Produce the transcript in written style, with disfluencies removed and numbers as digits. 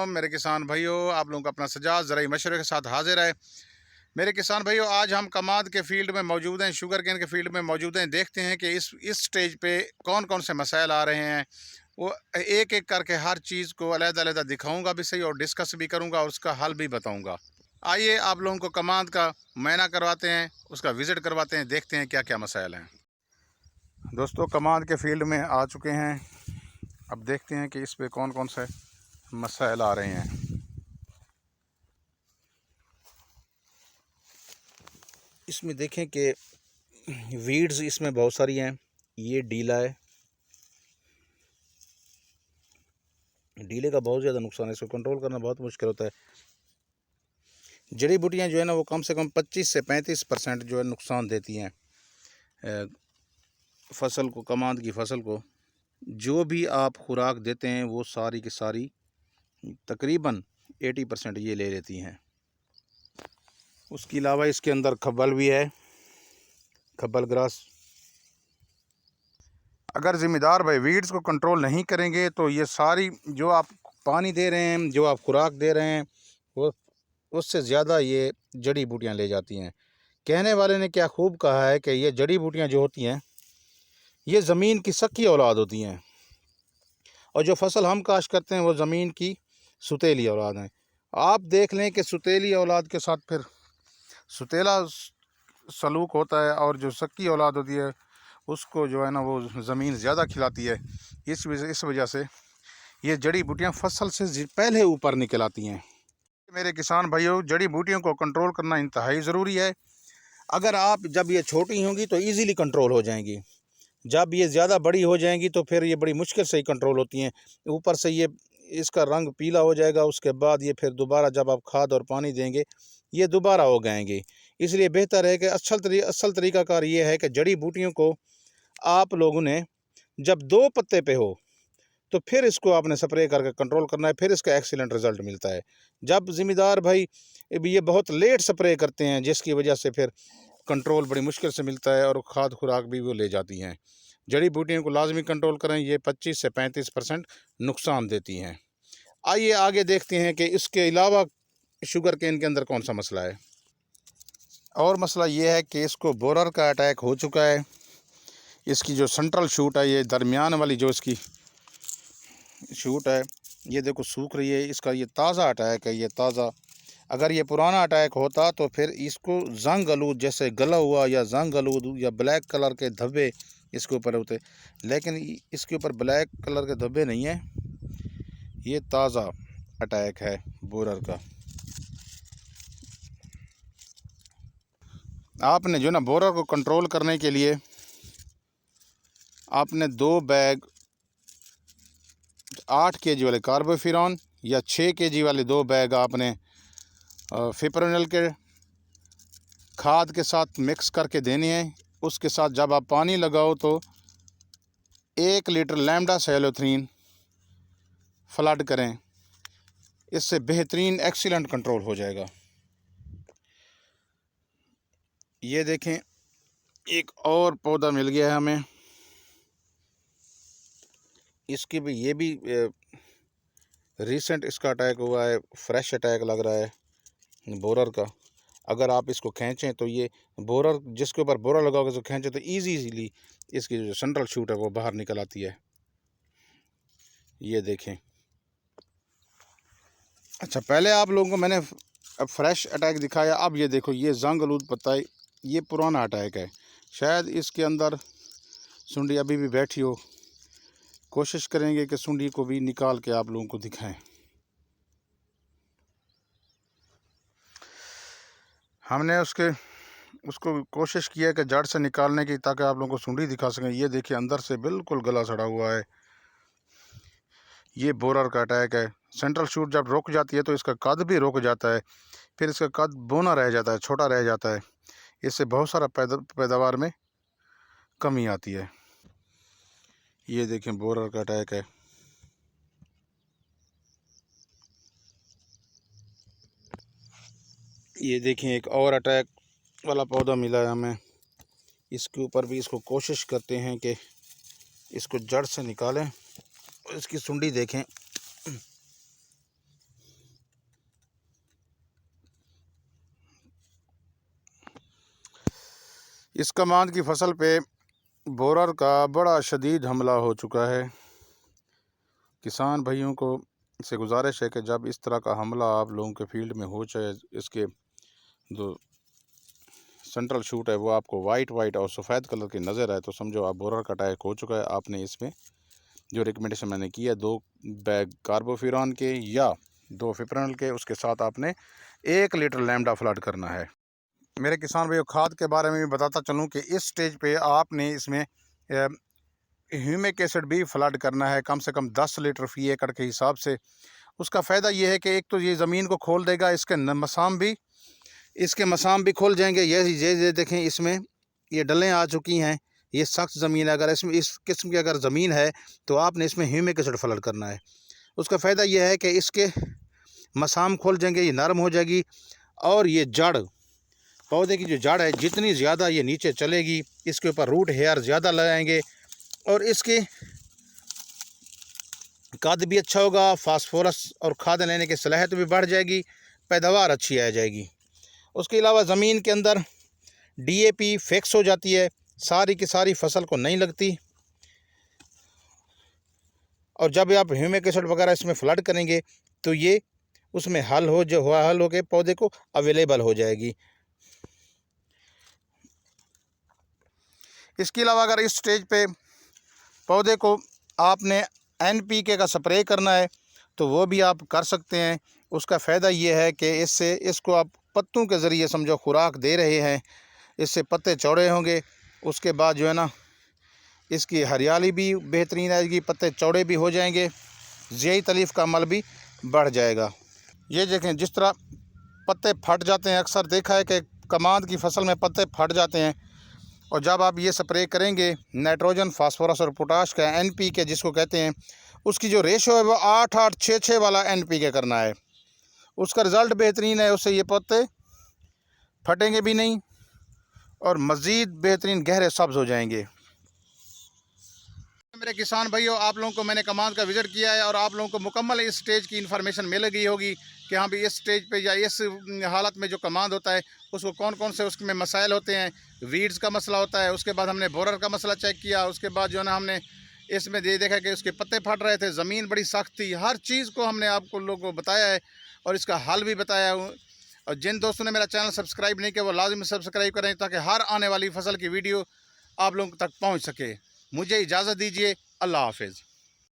अलैकुम मेरे किसान भाइयों, आप लोगों का अपना सजाद ज़राई मशवरे के साथ हाजिर है। मेरे किसान भाइयों, आज हम कमाद के फील्ड में मौजूद हैं, शुगर केन के फील्ड में मौजूद हैं। देखते हैं कि इस स्टेज पे कौन कौन से मसाइल आ रहे हैं। वो एक एक करके हर चीज़ को अलग-अलग दिखाऊंगा भी सही और डिस्कस भी करूंगा और उसका हल भी बताऊंगा। आइए आप लोगों को कमाद का मुआयना करवाते हैं, उसका विज़िट करवाते हैं, देखते हैं क्या क्या मसाइल हैं। दोस्तों, कमाद के फील्ड में आ चुके हैं। अब देखते हैं कि इस पे कौन कौन से मसाइल आ रहे हैं। इसमें देखें कि वीड्स इसमें बहुत सारी हैं। ये डीला है, डीले का बहुत ज़्यादा नुकसान है, इसको कंट्रोल करना बहुत मुश्किल होता है। जड़ी बूटियाँ जो है ना, वो कम से कम 25 से 35% जो है नुकसान देती हैं फसल को, कमाद की फसल को। जो भी आप खुराक देते हैं वो सारी की सारी तकरीबन 80% ये ले लेती हैं। उसके अलावा इसके अंदर खब्बल भी है, खब्बल ग्रास। अगर ज़िम्मेदार भाई वीड्स को कंट्रोल नहीं करेंगे तो ये सारी जो आप पानी दे रहे हैं, जो आप खुराक दे रहे हैं, वो उससे ज़्यादा ये जड़ी बूटियाँ ले जाती हैं। कहने वाले ने क्या खूब कहा है कि ये जड़ी बूटियाँ जो होती हैं, ये ज़मीन की सक्की औलाद होती हैं, और जो फसल हम काश्त करते हैं वो ज़मीन की सुतीली औलाद हैं। आप देख लें कि सुतीली औलाद के साथ फिर सुतीला सलूक होता है, और जो सक्की औलाद होती है उसको जो है ना, वो ज़मीन ज़्यादा खिलाती है। इस वजह से ये जड़ी बूटियाँ फसल से पहले ऊपर निकल आती हैं। मेरे किसान भाइयों, जड़ी बूटियों को कंट्रोल करना इंतहाई ज़रूरी है। अगर आप जब ये छोटी होंगी तो इजीली कंट्रोल हो जाएंगी, जब ये ज़्यादा बड़ी हो जाएंगी तो फिर ये बड़ी मुश्किल से ही कंट्रोल होती हैं। ऊपर से ये इसका रंग पीला हो जाएगा, उसके बाद ये फिर दोबारा जब आप खाद और पानी देंगे ये दोबारा हो जाएंगे। इसलिए बेहतर है कि असल तरीक़ाकार ये है कि जड़ी बूटियों को आप लोगों ने जब 2 पत्ते पे हो तो फिर इसको आपने स्प्रे करके कंट्रोल करना है, फिर इसका एक्सीलेंट रिज़ल्ट मिलता है। जब ज़िम्मेदार भाई ये बहुत लेट स्प्रे करते हैं, जिसकी वजह से फिर कंट्रोल बड़ी मुश्किल से मिलता है और खाद खुराक भी वो ले जाती हैं। जड़ी बूटियों को लाजमी कंट्रोल करें, ये 25 से 35% नुकसान देती हैं। आइए आगे देखते हैं कि इसके अलावा शुगर केन के अंदर कौन सा मसला है। और मसला ये है कि इसको बोरर का अटैक हो चुका है। इसकी जो सेंट्रल शूट है, ये दरमियान वाली जो इसकी शूट है, ये देखो सूख रही है। इसका ये ताज़ा अटैक है, ये ताज़ा। अगर ये पुराना अटैक होता तो फिर इसको जंग आलूद, जैसे गला हुआ या जंग आलूद या ब्लैक कलर के धब्बे इसके ऊपर होते, लेकिन इसके ऊपर ब्लैक कलर के धब्बे नहीं है। ये ताज़ा अटैक है बोरर का। आपने जो ना बोरर को कंट्रोल करने के लिए आपने 2 बैग 8 kg वाले कार्बोफिरॉन या 6 kg वाले 2 बैग आपने फिप्रोनिल के खाद के साथ मिक्स करके देने हैं। उसके साथ जब आप पानी लगाओ तो 1 लीटर लैम्डा सेलोथ्रीन फ्लड करें। इससे बेहतरीन एक्सीलेंट कंट्रोल हो जाएगा। ये देखें, एक और पौधा मिल गया है हमें। इसकी भी ये भी रीसेंट इसका अटैक हुआ है, फ्रेश अटैक लग रहा है बोरर का। अगर आप इसको खींचें तो ये बोरर, जिसके ऊपर बोरर लगाओगे तो खींचें तो ईजीली इसकी जो सेंट्रल शूट है वो बाहर निकल आती है। ये देखें। अच्छा, पहले आप लोगों को मैंने अब फ्रेश अटैक दिखाया, अब ये देखो, ये जंग आलूद पत्ता है, ये पुराना अटैक है। शायद इसके अंदर सुंडी अभी भी बैठी हो। कोशिश करेंगे कि सुंडी को भी निकाल के आप लोगों को दिखाएं। हमने उसको कोशिश किया कि जड़ से निकालने की, ताकि आप लोगों को सुंडी दिखा सकें। ये देखिए, अंदर से बिल्कुल गला सड़ा हुआ है। ये बोरर का अटैक है। सेंट्रल शूट जब रुक जाती है तो इसका कद भी रुक जाता है, फिर इसका कद बोना रह जाता है, छोटा रह जाता है। इससे बहुत सारा पैदावार में कमी आती है। ये देखें, बोरर का अटैक है। ये देखें, एक और अटैक वाला पौधा मिला है हमें। इसके ऊपर भी इसको कोशिश करते हैं कि इसको जड़ से निकालें। इसकी सुंडी देखें, इस कमांद की फसल पे बोरर का बड़ा शदीद हमला हो चुका है। किसान भाइयों को से गुजारिश है कि जब इस तरह का हमला आप लोगों के फील्ड में हो, चाहे इसके जो सेंट्रल शूट है वो आपको वाइट और सफ़ेद कलर की नज़र आए, तो समझो आप बोरर का अटैक हो चुका है। आपने इसमें जो रिकमेंडेशन मैंने की है 2 बैग कार्बोफ्यूरॉन के या 2 फिप्रनल के, उसके साथ आपने 1 लीटर लैम्डा फ्लड करना है। मेरे किसान भाइयों, खाद के बारे में भी बताता चलूँ कि इस स्टेज पे आपने इसमें ह्यूमिक एसिड भी फ्लड करना है, कम से कम 10 लीटर फ़ी एकड़ के हिसाब से। उसका फ़ायदा ये है कि एक तो ये ज़मीन को खोल देगा, इसके मसाम भी खोल जाएंगे। ये देखें, इसमें ये डलें आ चुकी हैं, ये सख्त ज़मीन है। अगर इसमें इस किस्म की अगर ज़मीन है तो आपने इसमें ह्यूमिक एसिड फ्लड करना है। उसका फ़ायदा यह है कि इसके मसाम खोल जाएंगे, ये नरम हो जाएगी, और ये जड़, पौधे की जो जड़ है जितनी ज़्यादा ये नीचे चलेगी, इसके ऊपर रूट हेयर ज़्यादा लगाएंगे और इसके कद भी अच्छा होगा, फास्फोरस और खाद लेने की सलाहियत भी बढ़ जाएगी, पैदावार अच्छी आ जाएगी। उसके अलावा ज़मीन के अंदर DAP फिक्स हो जाती है, सारी की सारी फसल को नहीं लगती। और जब आप ह्यूमिक एसिड वगैरह इसमें फ्लड करेंगे तो ये उसमें हल हो के पौधे को अवेलेबल हो जाएगी। इसके अलावा अगर इस स्टेज पे पौधे को आपने NPK का स्प्रे करना है तो वो भी आप कर सकते हैं। उसका फ़ायदा ये है कि इसको आप पत्तों के ज़रिए समझो खुराक दे रहे हैं, इससे पत्ते चौड़े होंगे। उसके बाद जो है ना, इसकी हरियाली भी बेहतरीन आएगी, पत्ते चौड़े भी हो जाएंगे, ज़ियाई तलीफ़ का अमल भी बढ़ जाएगा। ये देखें, जिस तरह पत्ते फट जाते हैं, अक्सर देखा है कि कमांद की फसल में पत्ते फट जाते हैं, और जब आप ये स्प्रे करेंगे नाइट्रोजन, फास्फोरस और पोटाश का NPK जिसको कहते हैं, उसकी जो रेशो है वो 8-8-6-6 वाला NPK करना है। उसका रिज़ल्ट बेहतरीन है, उससे ये पत्ते फटेंगे भी नहीं और मज़ीद बेहतरीन गहरे सब्ज़ हो जाएंगे। मेरे किसान भाइयों, आप लोगों को मैंने कमांद का विज़िट किया है और आप लोगों को मुकम्मल इस स्टेज की इन्फॉर्मेशन मिल गई होगी कि हाँ भी इस स्टेज पे या इस हालत में जो कमांद होता है उसको कौन कौन से उसमें मसाइल होते हैं। वीड्स का मसला होता है, उसके बाद हमने बोरर का मसला चेक किया, उसके बाद जो है ना हमने इसमें ये देखा कि उसके पत्ते फट रहे थे, ज़मीन बड़ी सख्त थी। हर चीज़ को हमने आपको लोगों को बताया है और इसका हल भी बताया है। और जिन दोस्तों ने मेरा चैनल सब्सक्राइब नहीं किया वो लाजिम सब्सक्राइब करें ताकि हर आने वाली फसल की वीडियो आप लोगों तक पहुँच सके। मुझे इजाज़त दीजिए। अल्लाह हाफ़िज़।